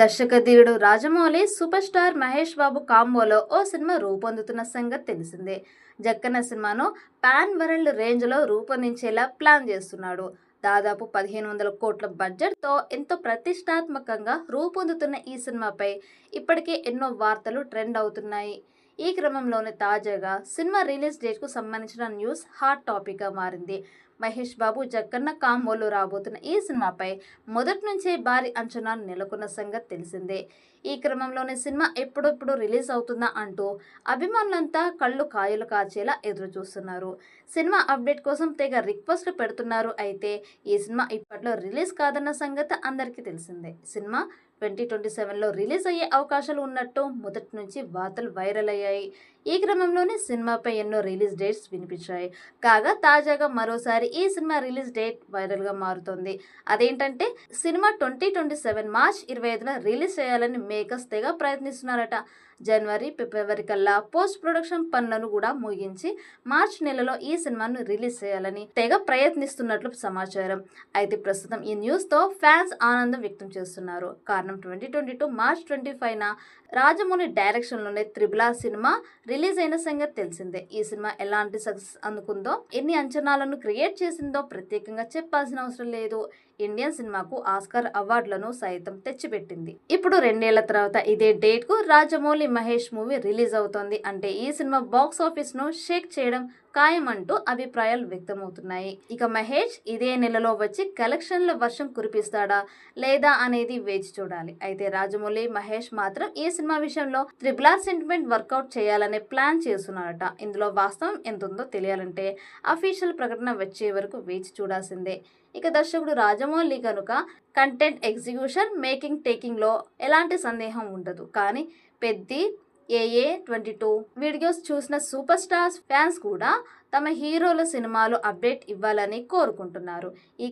దర్శకధీరుడు Rajamouli super star Mahesh Babu కాంబోలో ఓ cinema రూపొందుతున్న సంగతి తెలిసిందే. జక్కన్న సినిమాను పాన్ వరల్డ్ రేంజ్లో రూపొందించేలా ప్లాన్ చేస్తున్నాడు. దాదాపు 1500 కోట్ల బడ్జెట్తో ఎంతో ప్రతిష్టాత్మకంగా రూపొందుతున్న ఈ సినిమాపై ఇప్పటికే ఎన్నో వార్తలు ట్రెండ్ అవుతున్నాయి. ఈ క్రమంలోనే తాజాగా సినిమా రిలీజ్ డేట్కు సంబంధించిన న్యూస్ హాట్ టాపిక్గా మారింది. మహేష్ బాబు జక్కన్న కాంబోలో రాబోతున్న ఈ సినిమాపై మొదటి నుంచే భారీ అంచనాలు నెలకొన్న సంగతి తెలిసిందే. ఈ క్రమంలోనే సినిమా ఎప్పుడెప్పుడు రిలీజ్ అవుతుందా అంటూ అభిమానులంతా కళ్ళు కాయలు కాచేలా ఎదురు చూస్తున్నారు. సినిమా అప్డేట్ కోసం తెగ రిక్వెస్ట్లు పెడుతున్నారు. అయితే ఈ సినిమా ఇప్పట్లో రిలీజ్ కాదన్న సంగతి అందరికీ తెలిసిందే. సినిమా 2027లో రిలీజ్ అయ్యే అవకాశాలు ఉన్నట్టు మొదటి నుంచి వార్తలు వైరల్ అయ్యాయి. ఈ క్రమంలోనే సినిమాపై ఎన్నో రిలీజ్ డేట్స్ వినిపించాయి. కాగా తాజాగా మరోసారి ఈ సినిమా రిలీజ్ డేట్ వైరల్గా మారుతోంది. అదేంటంటే సినిమా 2027 మార్చ్ 25న రిలీజ్ చేయాలని మేకర్స్ తెగ ప్రయత్నిస్తున్నారట. జనవరి, ఫిబ్రవరి కల్లా పోస్ట్ ప్రొడక్షన్ పనులను కూడా ముగించి మార్చ్ నెలలో ఈ సినిమాను రిలీజ్ చేయాలని తెగ ప్రయత్నిస్తున్నట్లు సమాచారం. అయితే ప్రస్తుతం ఈ న్యూస్తో ఫ్యాన్స్ ఆనందం వ్యక్తం చేస్తున్నారు. కారణం 2022 మార్చ్ 25న రాజమౌళి డైరెక్షన్లోనే RRR సినిమా రిలీజ్ అయిన సంగతి తెలిసిందే. ఈ సినిమా ఎలాంటి సక్సెస్ అందుకుందో, ఎన్ని అంచనాలను క్రియేట్ చేసిందో ప్రత్యేకంగా చెప్పాల్సిన అవసరం లేదు. ఇండియన్ సినిమాకు ఆస్కార్ అవార్డులను సైతం తెచ్చిపెట్టింది. ఇప్పుడు 2 ఏళ్ల తర్వాత ఇదే డేట్ కు రాజమౌళి మహేష్ మూవీ రిలీజ్ అవుతోంది. అంటే ఈ సినిమా బాక్స్ ఆఫీస్ ను షేక్ చేయడం ఖాయమంటూ అభిప్రాయాలు వ్యక్తమవుతున్నాయి. ఇక మహేష్ ఇదే నెలలో వచ్చి కలెక్షన్ల వర్షం కురిపిస్తాడా లేదా అనేది వేచి చూడాలి. అయితే రాజమౌళి మహేష్ మాత్రం ఈ సినిమా విషయంలో RRR సెంటిమెంట్ వర్కౌట్ చేయాలనే ప్లాన్ చేస్తున్నారట. ఇందులో వాస్తవం ఎంతుందో తెలియాలంటే అఫీషియల్ ప్రకటన వచ్చే వరకు వేచి చూడాల్సిందే. ఇక దర్శకుడు రాజమౌళి కనుక కంటెంట్ ఎగ్జిక్యూషన్, మేకింగ్, టేకింగ్ లో ఎలాంటి సందేహం ఉండదు. కానీ పెద్ది AA22 వీడియోస్ చూసిన సూపర్ స్టార్స్ ఫ్యాన్స్ కూడా తమ హీరోల సినిమాలు అప్డేట్ ఇవ్వాలని కోరుకుంటున్నారు. ఈ